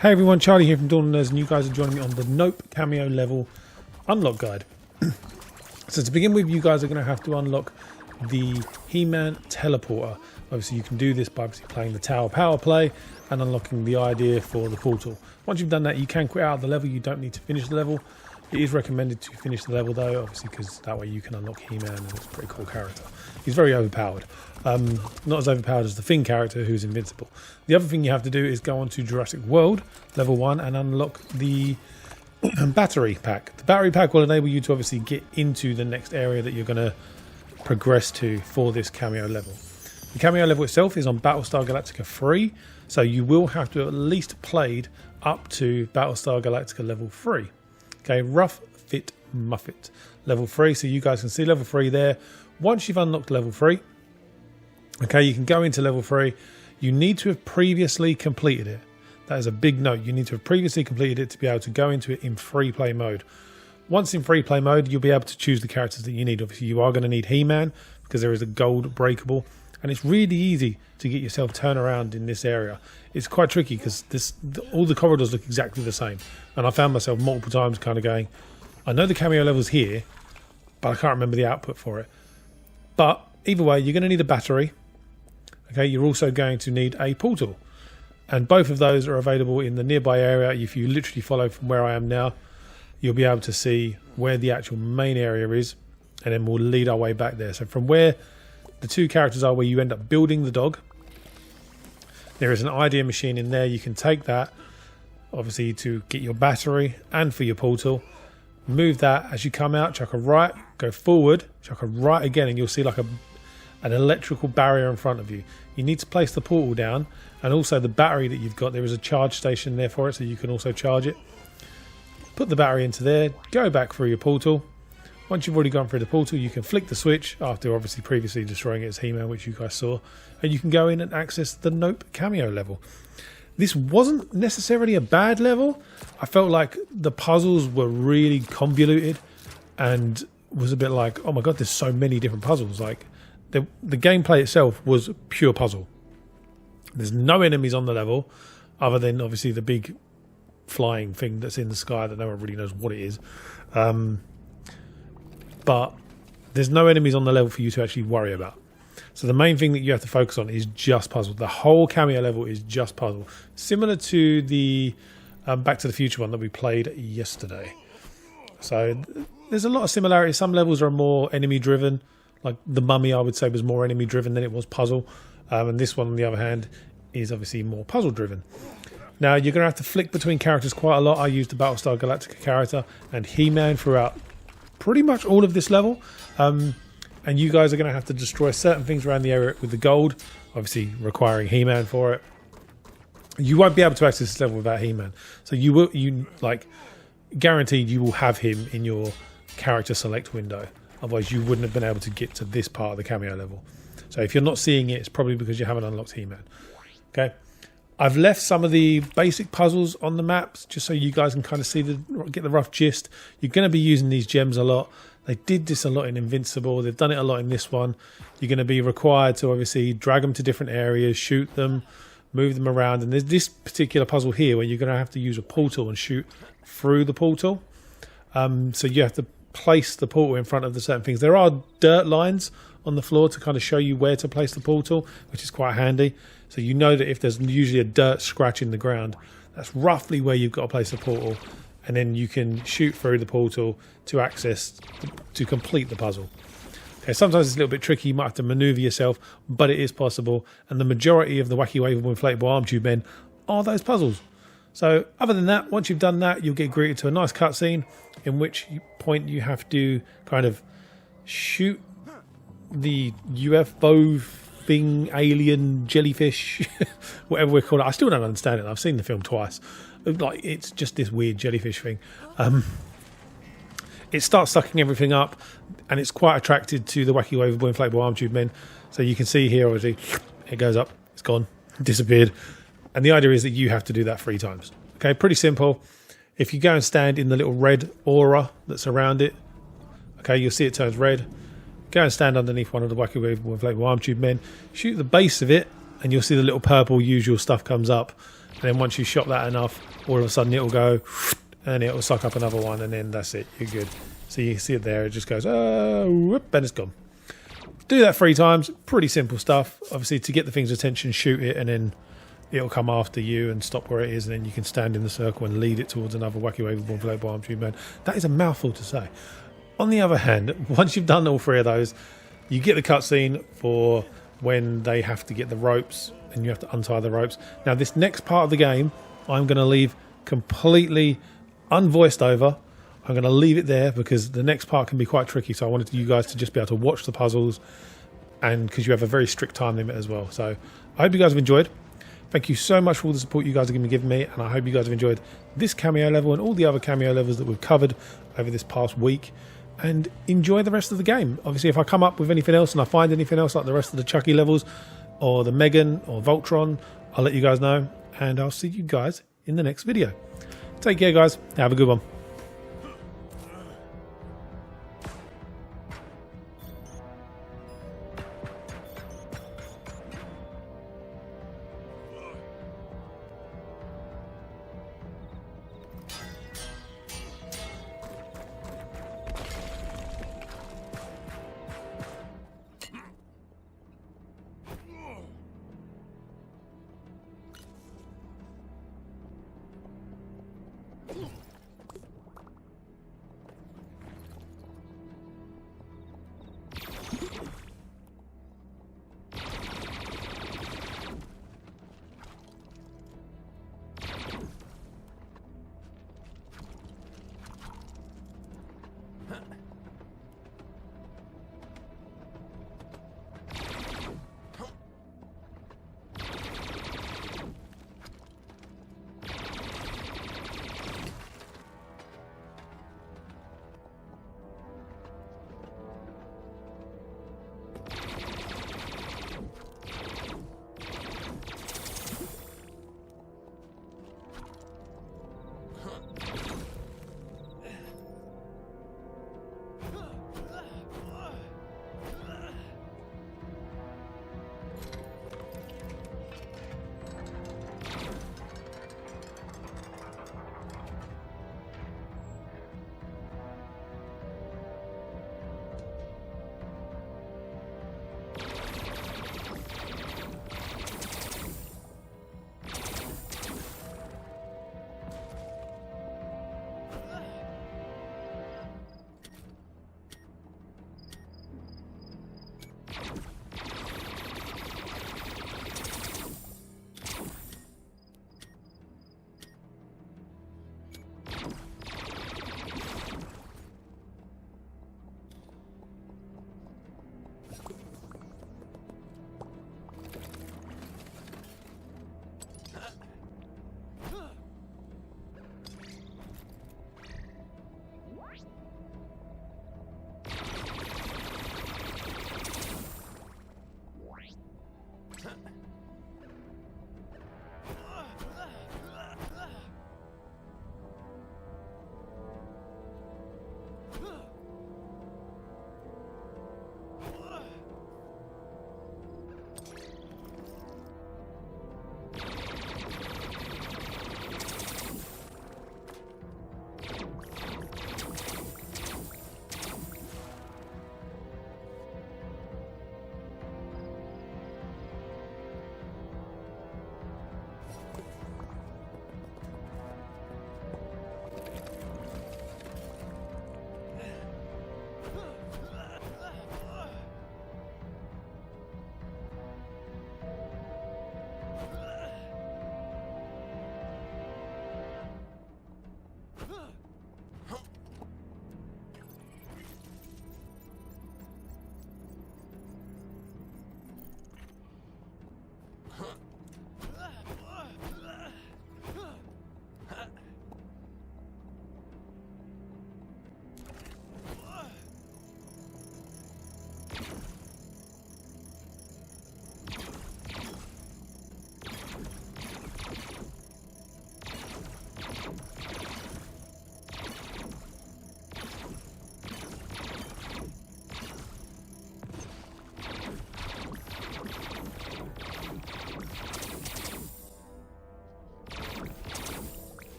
Hey everyone, Charlie here from Dawn Nerds, and you guys are joining me on the Nope Cameo Level Unlock Guide. So to begin with, you guys are going to have to unlock the He-Man Teleporter. Obviously you can do this by obviously playing the Tower Power Play and unlocking the idea for the portal. Once you've done that, you can quit out of the level. You don't need to finish the level. It is recommended to finish the level though, obviously, because that way you can unlock He-Man, and it's a pretty cool character. He's very overpowered. Not as overpowered as the Finn character, who's invincible. The other thing you have to do is go on to Jurassic World Level 1 and unlock the battery pack. The battery pack will enable you to obviously get into the next area that you're going to progress to for this cameo level. The cameo level itself is on Battlestar Galactica 3, so you will have to at least played up to Battlestar Galactica Level 3. Okay, rough fit muffet Level 3, so you guys can see Level 3 there. Once you've unlocked Level 3, okay, you can go into Level 3. You need to have previously completed it. That is a big note. You need to have previously completed it to be able to go into it in free play mode. Once in free play mode, you'll be able to choose the characters that you need. Obviously, you are going to need He-Man because there is a gold breakable. And it's really easy to get yourself turned around in this area. It's quite tricky because all the corridors look exactly the same. And I found myself multiple times kind of going, I know the cameo level's here, but I can't remember the output for it. But either way, you're going to need a battery. Okay, you're also going to need a portal. And both of those are available in the nearby area. If you literally follow from where I am now, you'll be able to see where the actual main area is. And then we'll lead our way back there. So from where the two characters are, where you end up building the dog, there is an idea machine in there. You can take that, obviously, to get your battery and for your portal. Move that as you come out, chuck a right, go forward, chuck a right again, and you'll see like an electrical barrier in front of you. You need to place the portal down, and also the battery that you've got, there is a charge station there for it, so you can also charge it. Put the battery into there, go back through your portal. Once you've already gone through the portal, you can flick the switch after obviously previously destroying it as He-Man, which you guys saw, and you can go in and access the Nope cameo level. This wasn't necessarily a bad level. I felt like the puzzles were really convoluted and was a bit like, oh my god, there's so many different puzzles. Like the gameplay itself was pure puzzle. There's no enemies on the level other than obviously the big flying thing that's in the sky that no one really knows what it is. But there's no enemies on the level for you to actually worry about. So the main thing that you have to focus on is just puzzle. The whole cameo level is just puzzle. Similar to the Back to the Future one that we played yesterday. So there's a lot of similarities. Some levels are more enemy driven. Like the Mummy, I would say, was more enemy driven than it was puzzle. And this one, on the other hand, is obviously more puzzle driven. Now you're going to have to flick between characters quite a lot. I used the Battlestar Galactica character and He-Man throughout pretty much all of this level. And you guys are going to have to destroy certain things around the area with the gold, obviously requiring He-Man for it. You won't be able to access this level without He-Man. So guaranteed you will have him in your character select window. Otherwise you wouldn't have been able to get to this part of the cameo level. So if you're not seeing it, it's probably because you haven't unlocked He-Man. Okay. I've left some of the basic puzzles on the maps just so you guys can kind of see get the rough gist. You're going to be using these gems a lot. They did this a lot in Invincible. They've done it a lot in this one. You're going to be required to obviously drag them to different areas, shoot them, move them around. And there's this particular puzzle here where you're going to have to use a portal and shoot through the portal. So you have to place the portal in front of the certain things. There are dirt lines on the floor to kind of show you where to place the portal, which is quite handy. So you know that if there's usually a dirt scratch in the ground, that's roughly where you've got to place the portal. And then you can shoot through the portal to complete the puzzle. Okay, sometimes it's a little bit tricky. You might have to maneuver yourself, but it is possible. And the majority of the wacky waveable inflatable arm tube men are those puzzles. So other than that, once you've done that, you'll get greeted to a nice cutscene in which point you have to kind of shoot the UFO thing, alien, jellyfish, whatever we call it. I still don't understand it. I've seen the film twice. Like, it's just this weird jellyfish thing. It starts sucking everything up, and it's quite attracted to the wacky waveable inflatable arm tube men. So you can see here, obviously, it goes up, it's gone, disappeared. And the idea is that you have to do that 3 times. Okay, pretty simple. If you go and stand in the little red aura that's around it, okay, you'll see it turns red. Go and stand underneath one of the wacky waveable inflatable arm tube men, shoot the base of it, and you'll see the little purple usual stuff comes up. And then once you shot that enough, all of a sudden it'll go and it'll suck up another one, and then that's it, you're good. So you see it there, it just goes, whoop, and it's gone. Do that 3 times, pretty simple stuff. Obviously, to get the thing's attention, shoot it, and then it'll come after you and stop where it is, and then you can stand in the circle and lead it towards another wacky waveable inflatable arm tube man. That is a mouthful to say. On the other hand, once you've done all 3 of those, you get the cutscene for when they have to get the ropes, and you have to untie the ropes. Now, this next part of the game, I'm going to leave completely unvoiced over. I'm going to leave it there because the next part can be quite tricky. So I wanted you guys to just be able to watch the puzzles, and because you have a very strict time limit as well. So I hope you guys have enjoyed. Thank you so much for all the support you guys have been giving me, and I hope you guys have enjoyed this Cameo level and all the other Cameo levels that we've covered over this past week. And enjoy the rest of the game. Obviously, if I come up with anything else and I find anything else like the rest of the Chucky levels or the Megan or Voltron, I'll let you guys know, and I'll see you guys in the next video. Take care, guys. Have a good one.